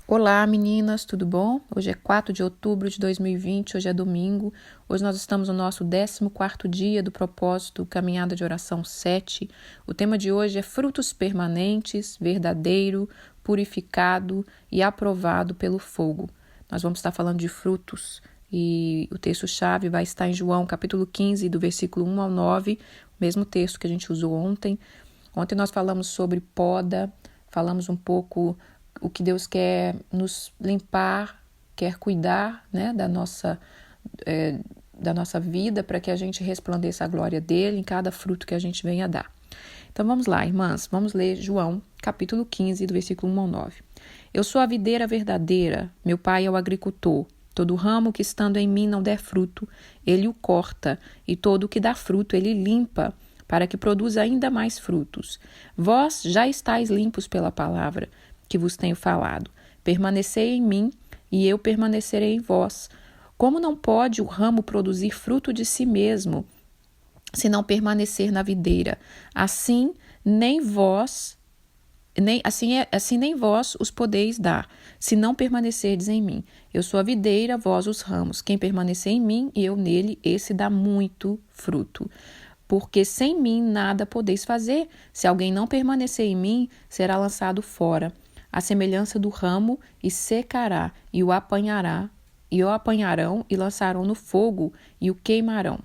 Olá meninas, tudo bom? Hoje é 4 de outubro de 2020, hoje é domingo. Hoje nós estamos no nosso 14º dia do propósito Caminhada de Oração 7. O tema de hoje é frutos permanentes, verdadeiro, purificado e aprovado pelo fogo. Nós vamos estar falando de frutos e o texto-chave vai estar em João capítulo 15, do versículo 1 ao 9, o mesmo texto que a gente usou ontem. Ontem nós falamos sobre poda, falamos um pouco o que Deus quer nos limpar, quer cuidar, né, da nossa vida para que a gente resplandeça a glória dele em cada fruto que a gente venha dar. Então vamos lá, irmãs, vamos ler João, capítulo 15, do versículo 1 ao 9. Eu sou a videira verdadeira, meu pai é o agricultor. Todo ramo que estando em mim não der fruto, ele o corta, e todo o que dá fruto ele limpa, para que produza ainda mais frutos. Vós já estáis limpos pela palavra que vos tenho falado. Permanecei em mim, e eu permanecerei em vós. Como não pode o ramo produzir fruto de si mesmo, se não permanecer na videira? Assim nem vós os podeis dar, se não permanecerdes em mim. Eu sou a videira, vós os ramos. Quem permanecer em mim e eu nele, esse dá muito fruto. Porque sem mim nada podeis fazer. Se alguém não permanecer em mim, será lançado fora, à semelhança do ramo, e secará, e o apanharão e lançarão no fogo e o queimarão.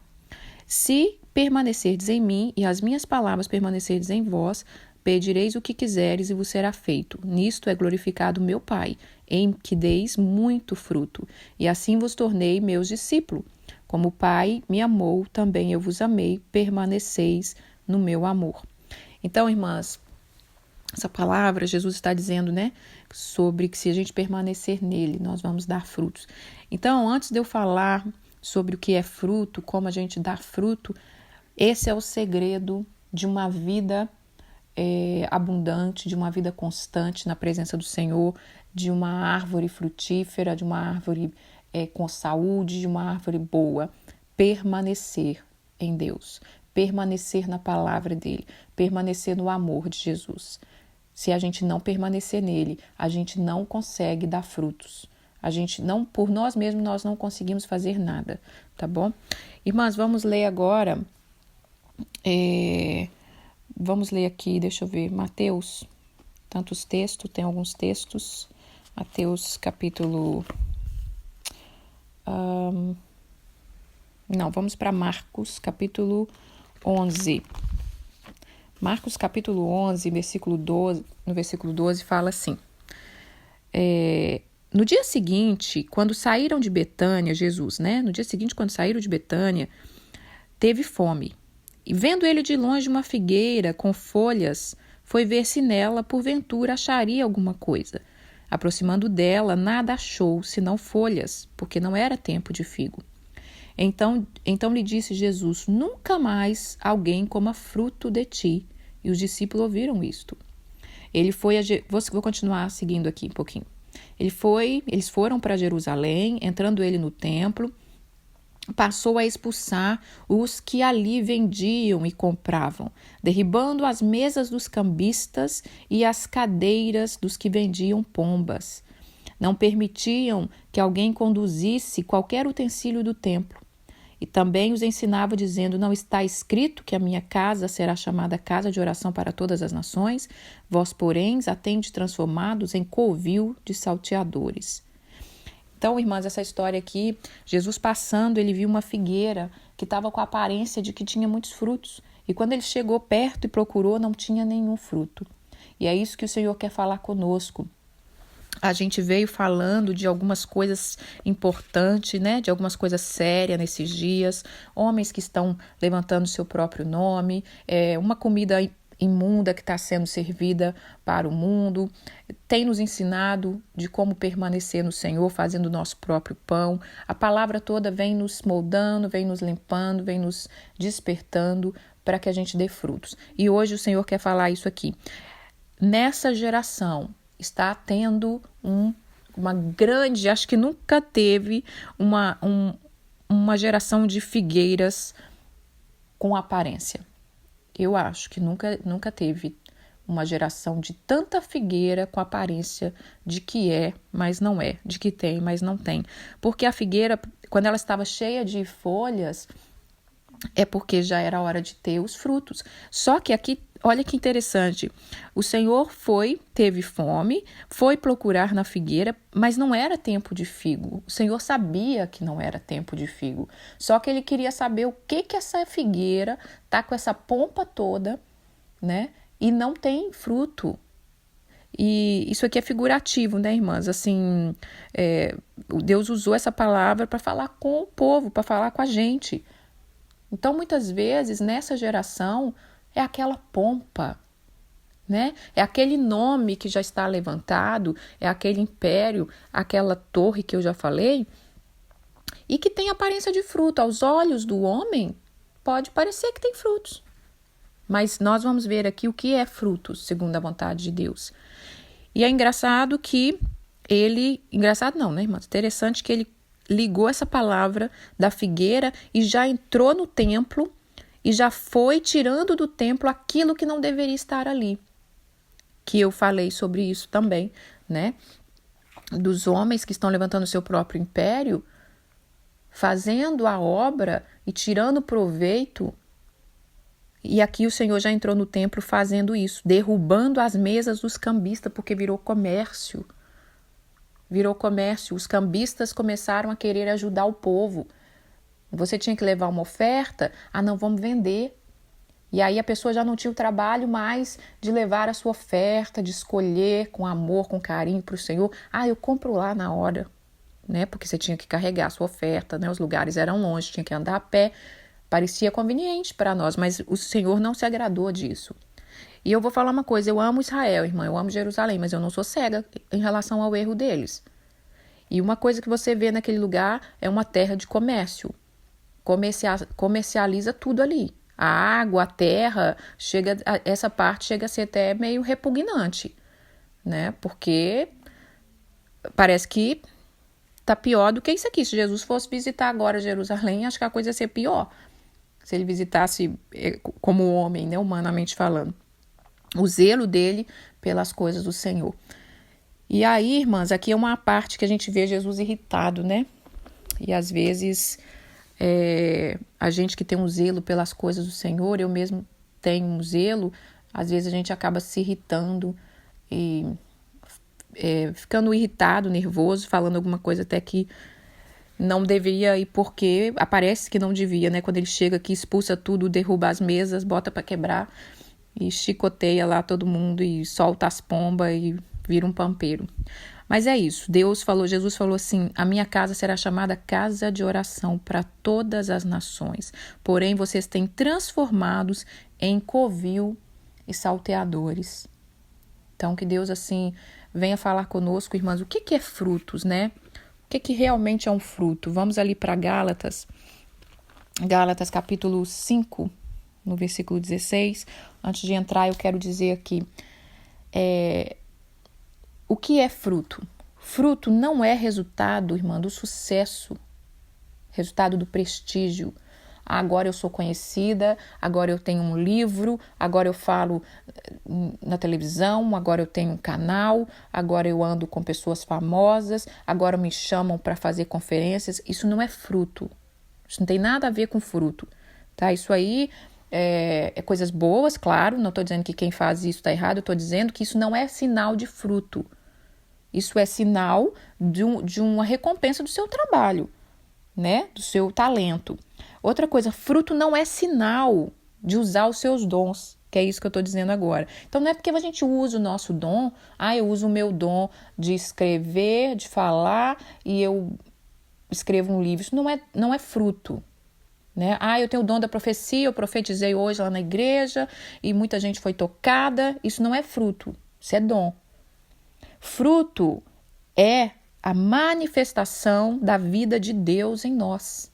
Se permanecerdes em mim e as minhas palavras permanecerdes em vós, pedireis o que quiseres e vos será feito. Nisto é glorificado meu Pai, em que deis muito fruto, e assim vos tornei meus discípulos. Como o Pai me amou, também eu vos amei, permaneceis no meu amor. Então, irmãs, essa palavra, Jesus está dizendo, né, sobre que se a gente permanecer nele, nós vamos dar frutos. Então, antes de eu falar sobre o que é fruto, como a gente dá fruto, esse é o segredo de uma vida abundante, de uma vida constante na presença do Senhor, de uma árvore frutífera, de uma árvore com saúde, de uma árvore boa. Permanecer em Deus, permanecer na palavra dele, permanecer no amor de Jesus. Se a gente não permanecer nele, a gente não consegue dar frutos. A gente não, por nós mesmos, nós não conseguimos fazer nada, tá bom? Irmãs, vamos ler agora. Vamos ler aqui, deixa eu ver, Mateus. Tantos textos, tem alguns textos. Mateus capítulo... vamos para Marcos capítulo 11. Marcos capítulo 11, no versículo 12, fala assim. No dia seguinte, quando saíram de Betânia, Jesus, né? No dia seguinte, quando saíram de Betânia, teve fome. E vendo ele de longe uma figueira com folhas, foi ver se nela, porventura, acharia alguma coisa. Aproximando dela, nada achou, senão folhas, porque não era tempo de figo. Então lhe disse Jesus, nunca mais alguém coma fruto de ti. E os discípulos ouviram isto. Vou continuar seguindo aqui um pouquinho. Eles foram para Jerusalém, entrando ele no templo, passou a expulsar os que ali vendiam e compravam, derribando as mesas dos cambistas e as cadeiras dos que vendiam pombas. Não permitiam que alguém conduzisse qualquer utensílio do templo. E também os ensinava dizendo, não está escrito que a minha casa será chamada casa de oração para todas as nações? Vós, porém, a tendes transformados em covil de salteadores. Então, irmãs, essa história aqui, Jesus passando, ele viu uma figueira que estava com a aparência de que tinha muitos frutos. E quando ele chegou perto e procurou, não tinha nenhum fruto. E é isso que o Senhor quer falar conosco. A gente veio falando de algumas coisas importantes, né? De algumas coisas sérias nesses dias. Homens que estão levantando seu próprio nome, uma comida imunda que está sendo servida para o mundo, tem nos ensinado de como permanecer no Senhor, fazendo o nosso próprio pão. A palavra toda vem nos moldando, vem nos limpando, vem nos despertando para que a gente dê frutos. E hoje o Senhor quer falar isso aqui. Nessa geração está tendo uma grande, acho que nunca teve uma geração de figueiras com aparência. Eu acho que nunca teve uma geração de tanta figueira com aparência de que é, mas não é, de que tem, mas não tem. Porque a figueira, quando ela estava cheia de folhas, é porque já era hora de ter os frutos. Só que aqui, olha que interessante, o Senhor teve fome, foi procurar na figueira, mas não era tempo de figo. O Senhor sabia que não era tempo de figo. Só que ele queria saber o que essa figueira tá com essa pompa toda, né? E não tem fruto. E isso aqui é figurativo, né, irmãs? Assim, Deus usou essa palavra para falar com o povo, para falar com a gente. Então, muitas vezes, nessa geração, é aquela pompa, né? É aquele nome que já está levantado, é aquele império, aquela torre que eu já falei, e que tem aparência de fruto. Aos olhos do homem, pode parecer que tem frutos. Mas nós vamos ver aqui o que é frutos, segundo a vontade de Deus. E é engraçado que engraçado não, né, irmãs? Interessante que ele ligou essa palavra da figueira e já entrou no templo e já foi tirando do templo aquilo que não deveria estar ali. Que eu falei sobre isso também, né? Dos homens que estão levantando o seu próprio império, fazendo a obra e tirando proveito. E aqui o Senhor já entrou no templo fazendo isso, derrubando as mesas dos cambistas, porque virou comércio. Virou comércio. Os cambistas começaram a querer ajudar o povo. Você tinha que levar uma oferta, não, vamos vender. E aí a pessoa já não tinha o trabalho mais de levar a sua oferta, de escolher com amor, com carinho para o Senhor. Eu compro lá na hora, né? Porque você tinha que carregar a sua oferta, né? Os lugares eram longe, tinha que andar a pé. Parecia conveniente para nós, mas o Senhor não se agradou disso. E eu vou falar uma coisa, eu amo Israel, irmã, eu amo Jerusalém, mas eu não sou cega em relação ao erro deles. E uma coisa que você vê naquele lugar é uma terra de comércio. Comercializa tudo ali. A água, a terra, essa parte chega a ser até meio repugnante, né? Porque parece que tá pior do que isso aqui. Se Jesus fosse visitar agora Jerusalém, acho que a coisa ia ser pior. Se ele visitasse como homem, né, humanamente falando. O zelo dele pelas coisas do Senhor. E aí, irmãs, aqui é uma parte que a gente vê Jesus irritado, né? E às vezes a gente que tem um zelo pelas coisas do Senhor, eu mesmo tenho um zelo, às vezes a gente acaba se irritando e ficando irritado, nervoso, falando alguma coisa até que não deveria, e porque aparece que não devia, né? Quando ele chega aqui, expulsa tudo, derruba as mesas, bota para quebrar e chicoteia lá todo mundo e solta as pombas e vira um pampeiro. Mas é isso, Jesus falou assim, a minha casa será chamada casa de oração para todas as nações, porém vocês têm transformados em covil e salteadores. Então que Deus assim venha falar conosco, irmãs, o que é frutos, né? O que realmente é um fruto? Vamos ali para Gálatas capítulo 5, no versículo 16. Antes de entrar, eu quero dizer aqui, o que é fruto? Fruto não é resultado, irmã, do sucesso, resultado do prestígio. Agora eu sou conhecida, agora eu tenho um livro, agora eu falo na televisão, agora eu tenho um canal, agora eu ando com pessoas famosas, agora me chamam para fazer conferências. Isso não é fruto. Isso não tem nada a ver com fruto, tá? Isso aí é coisas boas, claro, não estou dizendo que quem faz isso está errado, eu estou dizendo que isso não é sinal de fruto. Isso é sinal de uma recompensa do seu trabalho, né? Do seu talento. Outra coisa, fruto não é sinal de usar os seus dons, que é isso que eu estou dizendo agora. Então não é porque a gente usa o nosso dom, eu uso o meu dom de escrever, de falar, e eu escrevo um livro. Isso não é fruto, né? Eu tenho o dom da profecia, eu profetizei hoje lá na igreja, e muita gente foi tocada. Isso não é fruto, isso é dom. Fruto é a manifestação da vida de Deus em nós.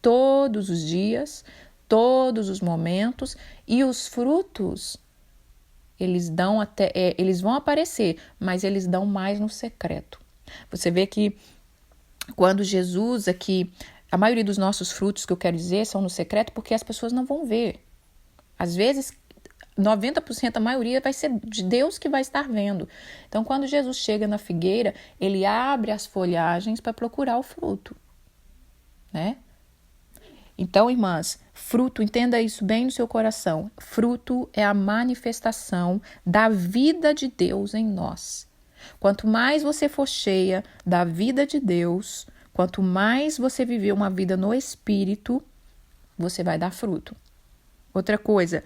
Todos os dias, todos os momentos, e os frutos, eles vão aparecer, mas eles dão mais no secreto. Você vê que quando Jesus aqui, a maioria dos nossos frutos que eu quero dizer são no secreto porque as pessoas não vão ver. Às vezes 90%, a maioria vai ser de Deus que vai estar vendo. Então, quando Jesus chega na figueira, ele abre as folhagens para procurar o fruto, né? Então, irmãs, fruto, entenda isso bem no seu coração. Fruto é a manifestação da vida de Deus em nós. Quanto mais você for cheia da vida de Deus, quanto mais você viver uma vida no Espírito, você vai dar fruto. Outra coisa,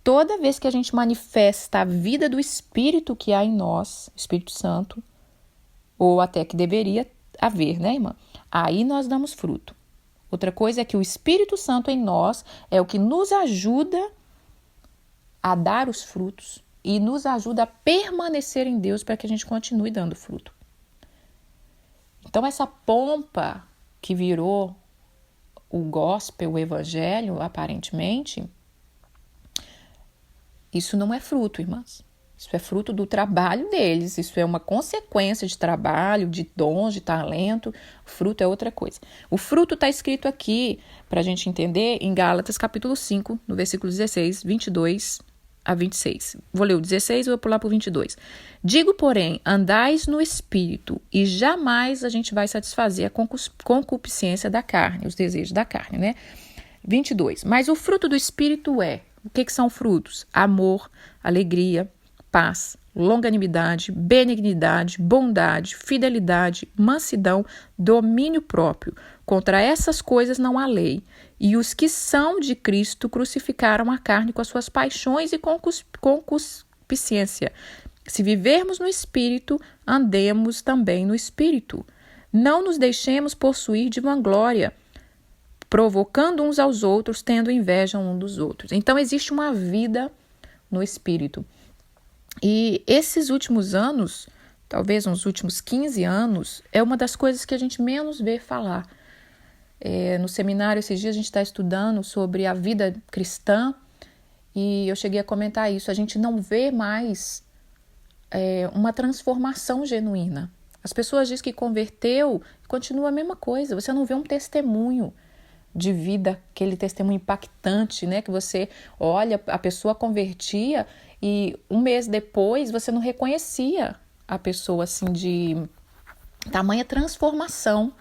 toda vez que a gente manifesta a vida do Espírito que há em nós, Espírito Santo, ou até que deveria haver, né, irmã? Aí nós damos fruto. Outra coisa é que o Espírito Santo em nós é o que nos ajuda a dar os frutos e nos ajuda a permanecer em Deus para que a gente continue dando fruto. Então, essa pompa que virou o gospel, o evangelho, aparentemente, isso não é fruto, irmãs. Isso é fruto do trabalho deles, isso é uma consequência de trabalho, de dons, de talento. O fruto é outra coisa. O fruto está escrito aqui, para a gente entender, em Gálatas capítulo 5, no versículo 16, 22 a 26. Vou ler o 16 e vou pular para o 22. Digo, porém, andais no Espírito, e jamais a gente vai satisfazer a concupiscência da carne, os desejos da carne, né? 22. Mas o fruto do Espírito é, o que são frutos? Amor, alegria, paz, longanimidade, benignidade, bondade, fidelidade, mansidão, domínio próprio. Contra essas coisas não há lei. E os que são de Cristo crucificaram a carne com as suas paixões e concupiscência. Se vivermos no Espírito, andemos também no Espírito. Não nos deixemos possuir de vanglória, provocando uns aos outros, tendo inveja um dos outros. Então, existe uma vida no Espírito. E esses últimos anos, talvez uns últimos 15 anos, é uma das coisas que a gente menos vê falar. No seminário, esses dias, a gente está estudando sobre a vida cristã e eu cheguei a comentar isso. A gente não vê mais uma transformação genuína. As pessoas dizem que converteu, continua a mesma coisa. Você não vê um testemunho de vida, aquele testemunho impactante, né? Que você olha, a pessoa convertia e um mês depois você não reconhecia a pessoa assim de tamanha transformação.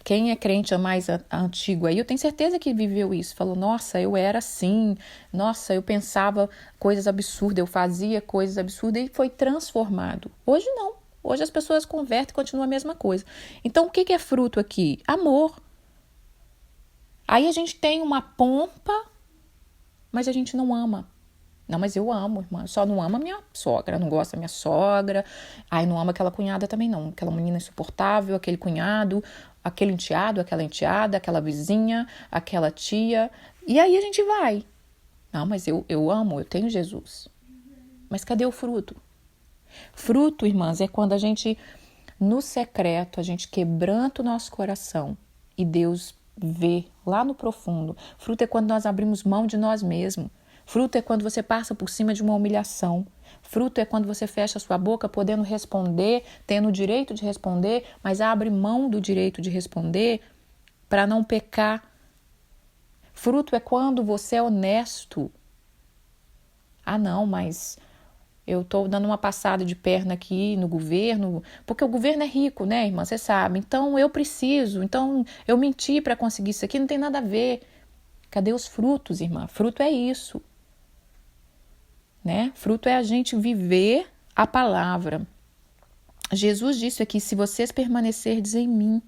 Quem é crente mais antigo aí, eu tenho certeza que viveu isso. Falou, nossa, eu era assim, nossa, eu pensava coisas absurdas, eu fazia coisas absurdas e foi transformado. Hoje não. Hoje as pessoas convertem e continua a mesma coisa. Então, o que é fruto aqui? Amor. Aí a gente tem uma pompa, mas a gente não ama. Não, mas eu amo, irmã. Só não amo a minha sogra. Não gosto da minha sogra. Aí não amo aquela cunhada também, não. Aquela menina insuportável, aquele cunhado, aquele enteado, aquela enteada, aquela vizinha, aquela tia. E aí a gente vai. Não, mas eu amo, eu tenho Jesus. Mas cadê o fruto? Fruto, irmãs, é quando a gente, no secreto, a gente quebranta o nosso coração e Deus vê lá no profundo. Fruto é quando nós abrimos mão de nós mesmos. Fruto é quando você passa por cima de uma humilhação. Fruto é quando você fecha a sua boca podendo responder, tendo o direito de responder, mas abre mão do direito de responder para não pecar. Fruto é quando você é honesto. Ah, não, mas eu estou dando uma passada de perna aqui no governo, porque o governo é rico, né, irmã? Você sabe. Então eu preciso, então eu menti para conseguir isso aqui, não tem nada a ver. Cadê os frutos, irmã? Fruto é isso. Né? Fruto é a gente viver a palavra. Jesus disse aqui, se vocês permanecerdes em mim,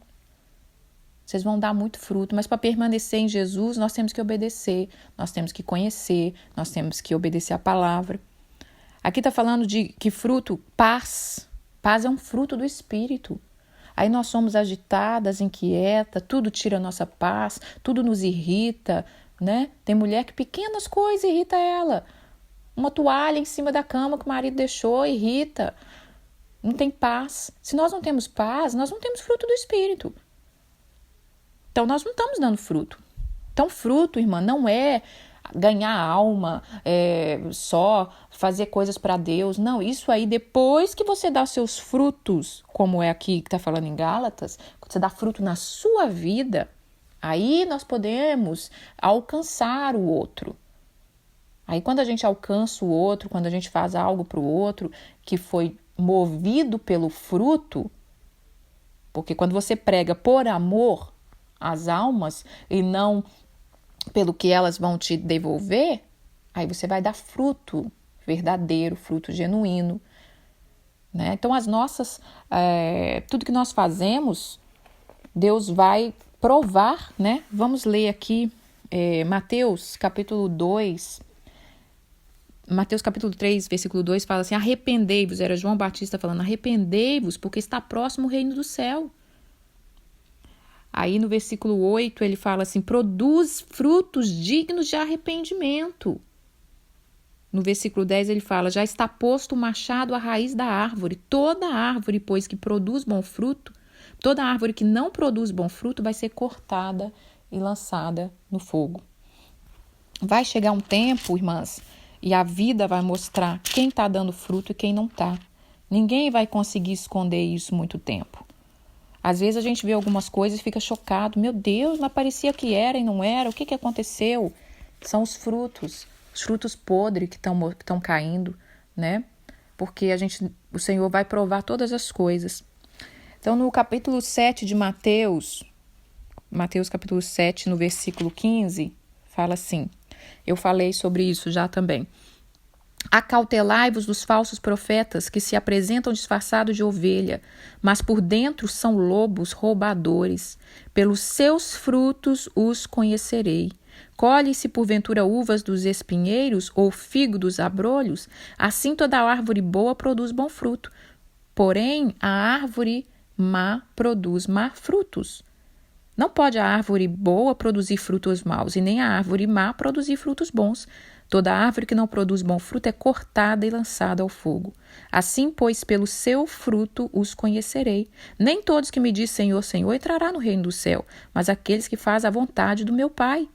vocês vão dar muito fruto, mas para permanecer em Jesus, nós temos que obedecer, nós temos que conhecer, nós temos que obedecer a palavra. Aqui está falando de que fruto, paz. Paz é um fruto do Espírito. Aí nós somos agitadas, inquietas, tudo tira a nossa paz, tudo nos irrita, né? Tem mulher que pequenas coisas irritam ela. Uma toalha em cima da cama que o marido deixou, irrita. Não tem paz. Se nós não temos paz, nós não temos fruto do Espírito. Então, nós não estamos dando fruto. Então, fruto, irmã, não é ganhar alma, só fazer coisas para Deus. Não, isso aí, depois que você dá seus frutos, como é aqui que está falando em Gálatas, você dá fruto na sua vida, aí nós podemos alcançar o outro. Aí quando a gente alcança o outro, quando a gente faz algo para o outro que foi movido pelo fruto, porque quando você prega por amor às almas e não pelo que elas vão te devolver, aí você vai dar fruto verdadeiro, fruto genuíno, né? Então tudo que nós fazemos, Deus vai provar, né? Vamos ler aqui Mateus capítulo 2, Mateus capítulo 3, versículo 2 fala assim: arrependei-vos, era João Batista falando, arrependei-vos, porque está próximo o reino do céu. Aí no versículo 8 ele fala assim: produz frutos dignos de arrependimento. No versículo 10 ele fala: já está posto o machado à raiz da árvore. Toda árvore, pois, que produz bom fruto, toda árvore que não produz bom fruto vai ser cortada e lançada no fogo. Vai chegar um tempo, irmãs, e a vida vai mostrar quem está dando fruto e quem não está. Ninguém vai conseguir esconder isso muito tempo. Às vezes a gente vê algumas coisas e fica chocado. Meu Deus, mas parecia que era e não era. O que aconteceu? São os frutos podres que estão caindo, né? Porque o Senhor vai provar todas as coisas. Então, no capítulo 7 de Mateus capítulo 7, no versículo 15, fala assim, eu falei sobre isso já também. Acautelai-vos dos falsos profetas que se apresentam disfarçados de ovelha, mas por dentro são lobos roubadores. Pelos seus frutos os conhecerei. Colhe-se porventura uvas dos espinheiros ou figo dos abrolhos? Assim toda árvore boa produz bom fruto. Porém, a árvore má produz má frutos. Não pode a árvore boa produzir frutos maus, e nem a árvore má produzir frutos bons. Toda árvore que não produz bom fruto é cortada e lançada ao fogo. Assim, pois, pelo seu fruto os conhecerei. Nem todos que me dizem Senhor, Senhor entrará no reino do céu, mas aqueles que fazem a vontade do meu Pai.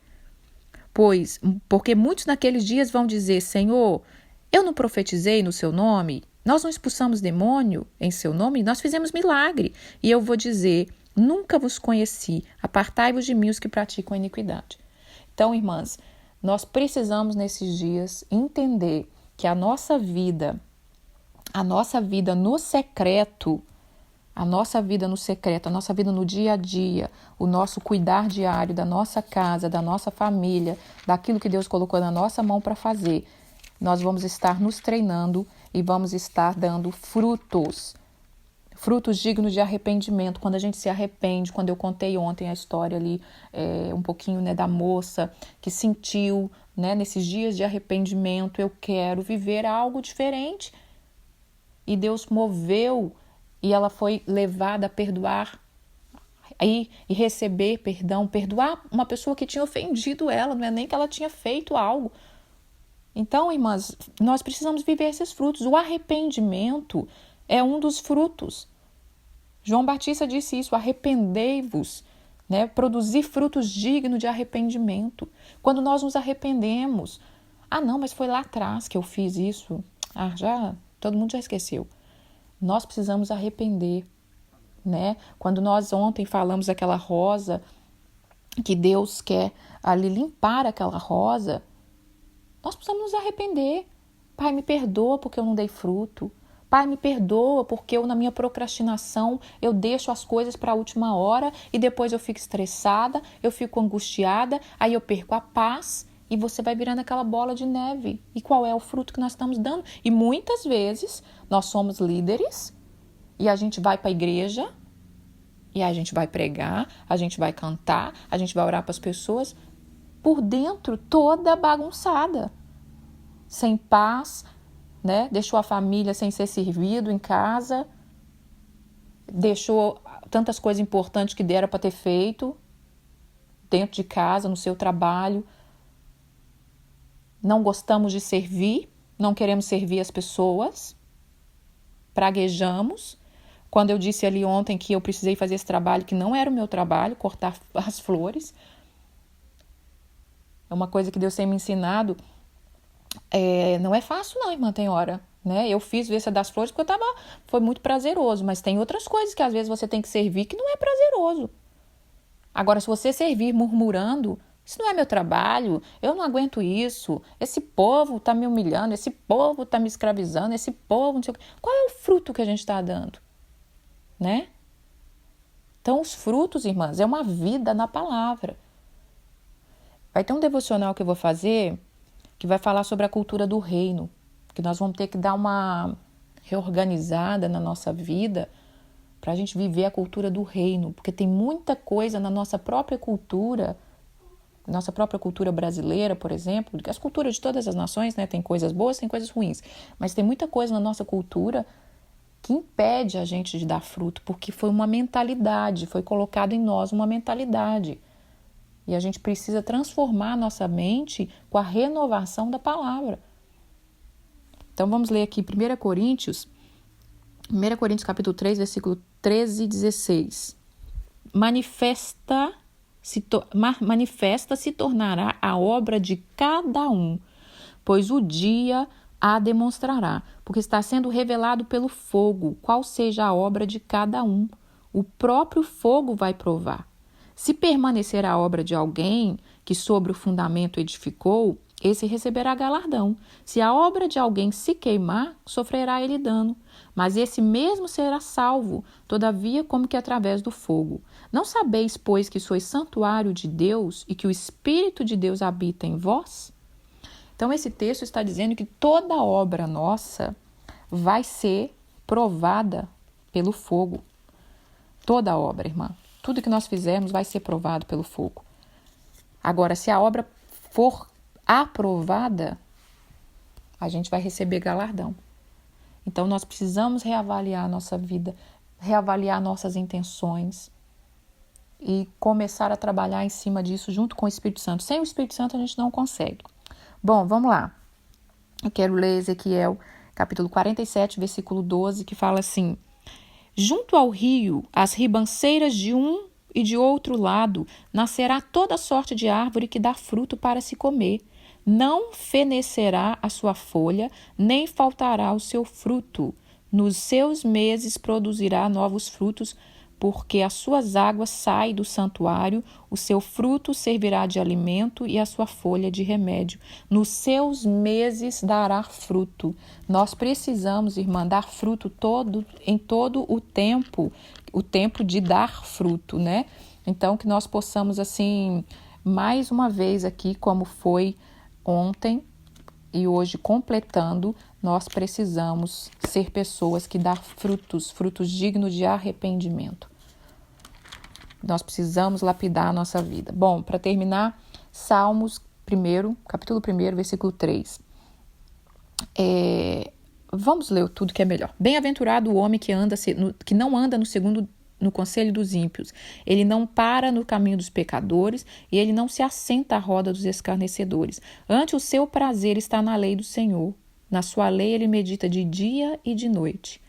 Porque muitos naqueles dias vão dizer, Senhor, eu não profetizei no seu nome? Nós não expulsamos demônio em seu nome? Nós fizemos milagre. E eu vou dizer, nunca vos conheci, apartai-vos de mim os que praticam a iniquidade. Então, irmãs, nós precisamos nesses dias entender que a nossa vida no secreto, a nossa vida no dia a dia, o nosso cuidar diário da nossa casa, da nossa família, daquilo que Deus colocou na nossa mão para fazer, nós vamos estar nos treinando e vamos estar dando frutos dignos de arrependimento. Quando a gente se arrepende, quando eu contei ontem a história ali, um pouquinho, né, da moça que sentiu, né, nesses dias de arrependimento, eu quero viver algo diferente. E Deus moveu e ela foi levada a perdoar e receber perdão, perdoar uma pessoa que tinha ofendido ela, não é nem que ela tinha feito algo. Então, irmãs, nós precisamos viver esses frutos. O arrependimento é um dos frutos. João Batista disse isso, arrependei-vos, né? Produzir frutos dignos de arrependimento. Quando nós nos arrependemos, não, mas foi lá atrás que eu fiz isso. Todo mundo já esqueceu. Nós precisamos arrepender, né? Quando nós ontem falamos daquela rosa, que Deus quer ali limpar aquela rosa, nós precisamos nos arrepender. Pai, me perdoa porque eu não dei fruto. Pai, me perdoa porque na minha procrastinação, eu deixo as coisas para a última hora e depois eu fico estressada, eu fico angustiada, aí eu perco a paz e você vai virando aquela bola de neve. E qual é o fruto que nós estamos dando? E muitas vezes nós somos líderes e a gente vai para a igreja e a gente vai pregar, a gente vai cantar, a gente vai orar para as pessoas, por dentro toda bagunçada, sem paz, né? Deixou a família sem ser servido em casa, deixou tantas coisas importantes que deram para ter feito dentro de casa, no seu trabalho. Não gostamos de servir, não queremos servir as pessoas, praguejamos. Quando eu disse ali ontem que eu precisei fazer esse trabalho, que não era o meu trabalho, cortar as flores, é uma coisa que Deus tem me ensinado. Não é fácil não, irmã, tem hora, né? Eu fiz essa das flores porque foi muito prazeroso, mas tem outras coisas que às vezes você tem que servir que não é prazeroso. Agora, se você servir murmurando, Isso não é meu trabalho, eu não aguento isso, esse povo está me humilhando, esse povo está me escravizando, esse povo não sei o quê. Qual é o fruto que a gente está dando? Né? Então, os frutos, irmãs, é uma vida na palavra. Vai ter um devocional que eu vou fazer que vai falar sobre a cultura do reino, que nós vamos ter que dar uma reorganizada na nossa vida para a gente viver a cultura do reino, porque tem muita coisa na nossa própria cultura brasileira, por exemplo, as culturas de todas as nações, né, tem coisas boas, tem coisas ruins, mas tem muita coisa na nossa cultura que impede a gente de dar fruto, porque foi uma mentalidade, foi colocado em nós uma mentalidade. E a gente precisa transformar a nossa mente com a renovação da palavra. Então vamos ler aqui 1 Coríntios capítulo 3, versículo 13 e 16. Manifesta se tornará a obra de cada um, pois o dia a demonstrará, porque está sendo revelado pelo fogo, qual seja a obra de cada um. O próprio fogo vai provar. Se permanecer a obra de alguém que sobre o fundamento edificou, esse receberá galardão. Se a obra de alguém se queimar, sofrerá ele dano. Mas esse mesmo será salvo, todavia como que através do fogo. Não sabeis, pois, que sois santuário de Deus e que o Espírito de Deus habita em vós? Então, esse texto está dizendo que toda obra nossa vai ser provada pelo fogo. Toda obra, irmã. Tudo que nós fizermos vai ser provado pelo fogo. Agora, se a obra for aprovada, a gente vai receber galardão. Então, nós precisamos reavaliar a nossa vida, reavaliar nossas intenções e começar a trabalhar em cima disso junto com o Espírito Santo. Sem o Espírito Santo, a gente não consegue. Bom, vamos lá. Eu quero ler Ezequiel, capítulo 47, versículo 12, que fala assim: junto ao rio, as ribanceiras de um e de outro lado, nascerá toda sorte de árvore que dá fruto para se comer. Não fenecerá a sua folha, nem faltará o seu fruto. Nos seus meses produzirá novos frutos, porque as suas águas saem do santuário, o seu fruto servirá de alimento e a sua folha de remédio. Nos seus meses dará fruto. Nós precisamos, irmã, dar fruto em todo o tempo de dar fruto, né? Então, que nós possamos, assim, mais uma vez aqui, como foi ontem e hoje completando, nós precisamos ser pessoas que dão frutos dignos de arrependimento. Nós precisamos lapidar a nossa vida. Bom, para terminar, Salmos 1, capítulo 1, versículo 3. Vamos ler tudo que é melhor. Bem-aventurado o homem que não anda no conselho dos ímpios. Ele não para no caminho dos pecadores e ele não se assenta à roda dos escarnecedores. Ante o seu prazer está na lei do Senhor. Na sua lei ele medita de dia e de noite.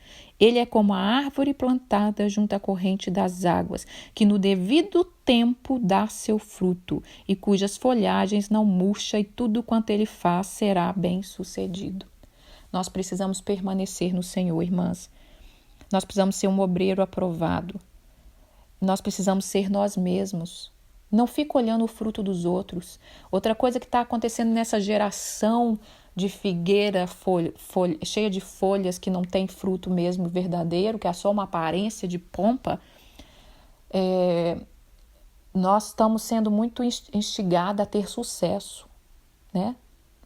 Ele é como a árvore plantada junto à corrente das águas, que no devido tempo dá seu fruto, e cujas folhagens não murcha, e tudo quanto ele faz será bem-sucedido. Nós precisamos permanecer no Senhor, irmãs. Nós precisamos ser um obreiro aprovado. Nós precisamos ser nós mesmos. Não fica olhando o fruto dos outros. Outra coisa que está acontecendo nessa geração de figueira cheia de folhas que não tem fruto mesmo verdadeiro, que é só uma aparência de pompa, nós estamos sendo muito instigados a ter sucesso, né?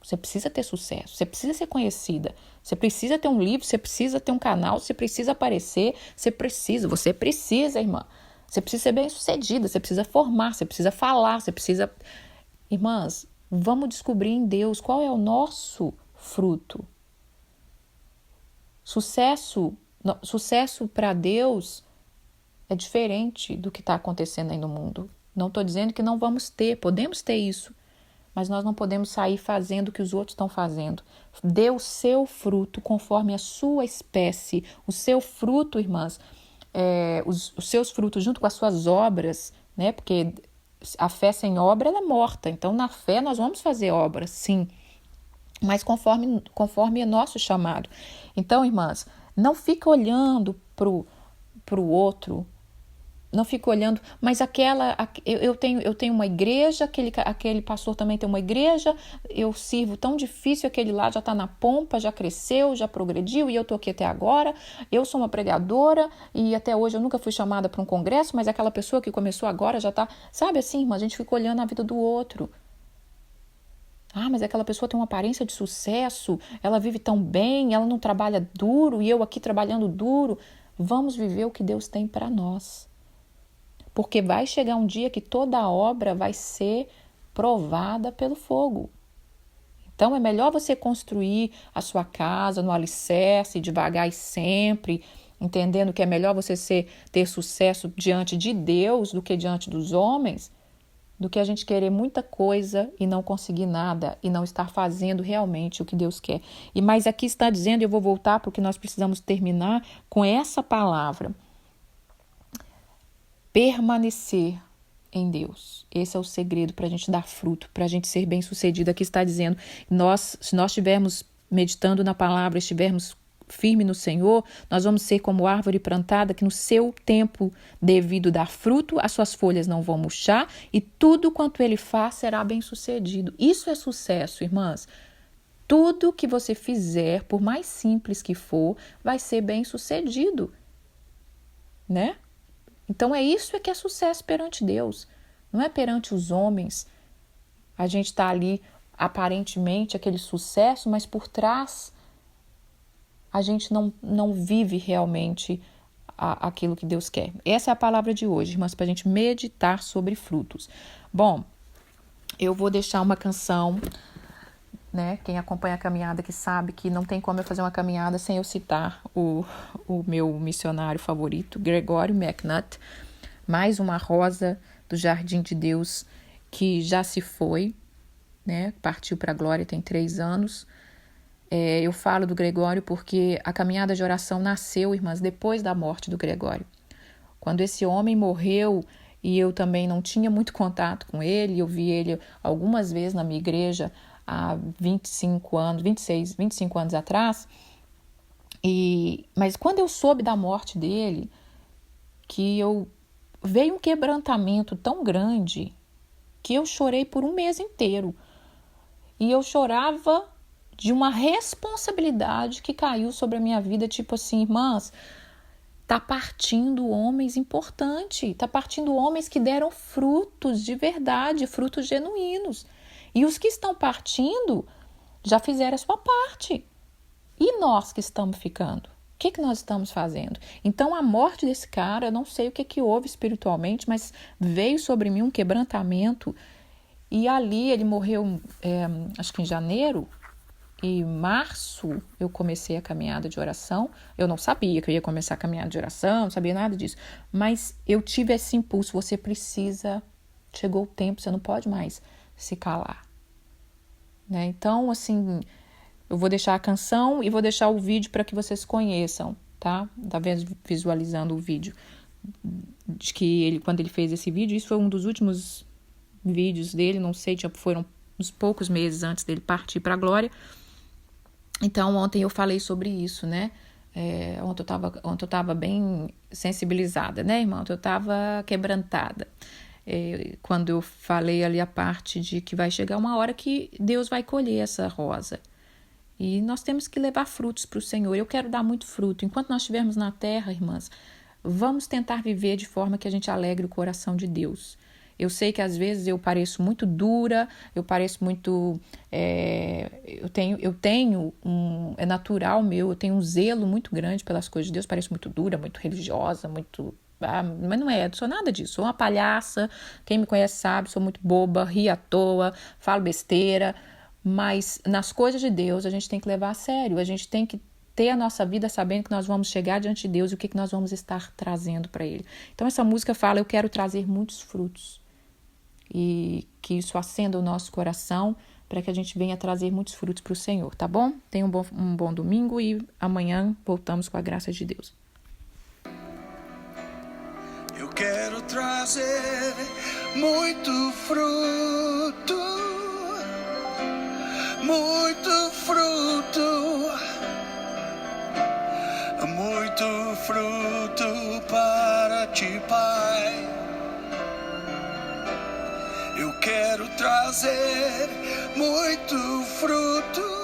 Você precisa ter sucesso, você precisa ser conhecida, você precisa ter um livro, você precisa ter um canal, você precisa aparecer, você precisa, irmã. Você precisa ser bem-sucedida, você precisa formar, você precisa falar, você precisa... Irmãs, vamos descobrir em Deus qual é o nosso fruto. Sucesso para Deus é diferente do que está acontecendo aí no mundo. Não estou dizendo que não vamos ter, podemos ter isso, mas nós não podemos sair fazendo o que os outros estão fazendo. Dê o seu fruto conforme a sua espécie. O seu fruto, irmãs, os seus frutos junto com as suas obras, né? Porque a fé sem obra ela é morta. Então, na fé nós vamos fazer obras, sim, mas conforme é nosso chamado. Então, irmãs, não fica olhando pro outro, Não fico olhando, mas eu tenho uma igreja, aquele pastor também tem uma igreja, eu sirvo tão difícil, aquele lá já está na pompa, já cresceu, já progrediu e eu estou aqui até agora. Eu sou uma pregadora e até hoje eu nunca fui chamada para um congresso, mas aquela pessoa que começou agora já está, sabe assim, irmã, a gente fica olhando a vida do outro. Ah, mas aquela pessoa tem uma aparência de sucesso, ela vive tão bem, ela não trabalha duro e eu aqui trabalhando duro. Vamos viver o que Deus tem para nós. Porque vai chegar um dia que toda a obra vai ser provada pelo fogo. Então é melhor você construir a sua casa no alicerce, devagar e sempre, entendendo que é melhor você ter sucesso diante de Deus do que diante dos homens, do que a gente querer muita coisa e não conseguir nada e não estar fazendo realmente o que Deus quer. Mas aqui está dizendo, eu vou voltar porque nós precisamos terminar com essa palavra. Permanecer em Deus. Esse é o segredo para a gente dar fruto, para a gente ser bem-sucedido. Aqui está dizendo, se nós estivermos meditando na palavra, estivermos firme no Senhor, nós vamos ser como árvore plantada que no seu tempo devido dar fruto, as suas folhas não vão murchar e tudo quanto ele faz será bem-sucedido. Isso é sucesso, irmãs. Tudo que você fizer, por mais simples que for, vai ser bem-sucedido, né? Então isso que é sucesso perante Deus, não é perante os homens. A gente está ali aparentemente aquele sucesso, mas por trás a gente não vive realmente aquilo que Deus quer. Essa é a palavra de hoje, irmãs, para a gente meditar sobre frutos. Bom, eu vou deixar uma canção, né? Quem acompanha a caminhada que sabe que não tem como eu fazer uma caminhada sem eu citar o meu missionário favorito, Gregory McNutt, mais uma rosa do Jardim de Deus que já se foi, né? Partiu para a glória tem 3 anos. Eu falo do Gregório porque a caminhada de oração nasceu, irmãs, depois da morte do Gregório. Quando esse homem morreu e eu também não tinha muito contato com ele, eu vi ele algumas vezes na minha igreja há 25 anos atrás. Mas quando eu soube da morte dele, veio um quebrantamento tão grande que eu chorei por um mês inteiro. E eu chorava de uma responsabilidade que caiu sobre a minha vida, tipo assim, irmãs, tá partindo homens importantes, tá partindo homens que deram frutos de verdade, frutos genuínos. E os que estão partindo já fizeram a sua parte. E nós que estamos ficando? O que nós estamos fazendo? Então, a morte desse cara, eu não sei o que houve espiritualmente, mas veio sobre mim um quebrantamento. E ali ele morreu, acho que em janeiro. Em março eu comecei a caminhada de oração. Eu não sabia que eu ia começar a caminhada de oração, não sabia nada disso. Mas eu tive esse impulso, você precisa, chegou o tempo, você não pode mais se calar. Né? Então, assim, eu vou deixar a canção e vou deixar o vídeo para que vocês conheçam, tá? Tá visualizando o vídeo. De que quando ele fez esse vídeo, isso foi um dos últimos vídeos dele, não sei, foram uns poucos meses antes dele partir para a glória. Então, ontem eu falei sobre isso, né? Ontem eu estava bem sensibilizada, né, irmão? Ontem eu estava quebrantada. Quando eu falei ali a parte de que vai chegar uma hora que Deus vai colher essa rosa. E nós temos que levar frutos para o Senhor. Eu quero dar muito fruto. Enquanto nós estivermos na terra, irmãs, vamos tentar viver de forma que a gente alegre o coração de Deus. Eu sei que às vezes eu pareço muito dura, eu pareço muito... é natural meu, eu tenho um zelo muito grande pelas coisas de Deus, pareço muito dura, muito religiosa, muito... mas não sou nada disso, sou uma palhaça, quem me conhece sabe, sou muito boba, rio à toa, falo besteira, mas nas coisas de Deus a gente tem que levar a sério, a gente tem que ter a nossa vida sabendo que nós vamos chegar diante de Deus e o que nós vamos estar trazendo para Ele. Então essa música fala, eu quero trazer muitos frutos. E que isso acenda o nosso coração para que a gente venha trazer muitos frutos para o Senhor, tá bom? Tenha um bom domingo e amanhã voltamos com a graça de Deus. Eu quero trazer muito fruto, muito fruto para ti, Pai. Eu quero trazer muito fruto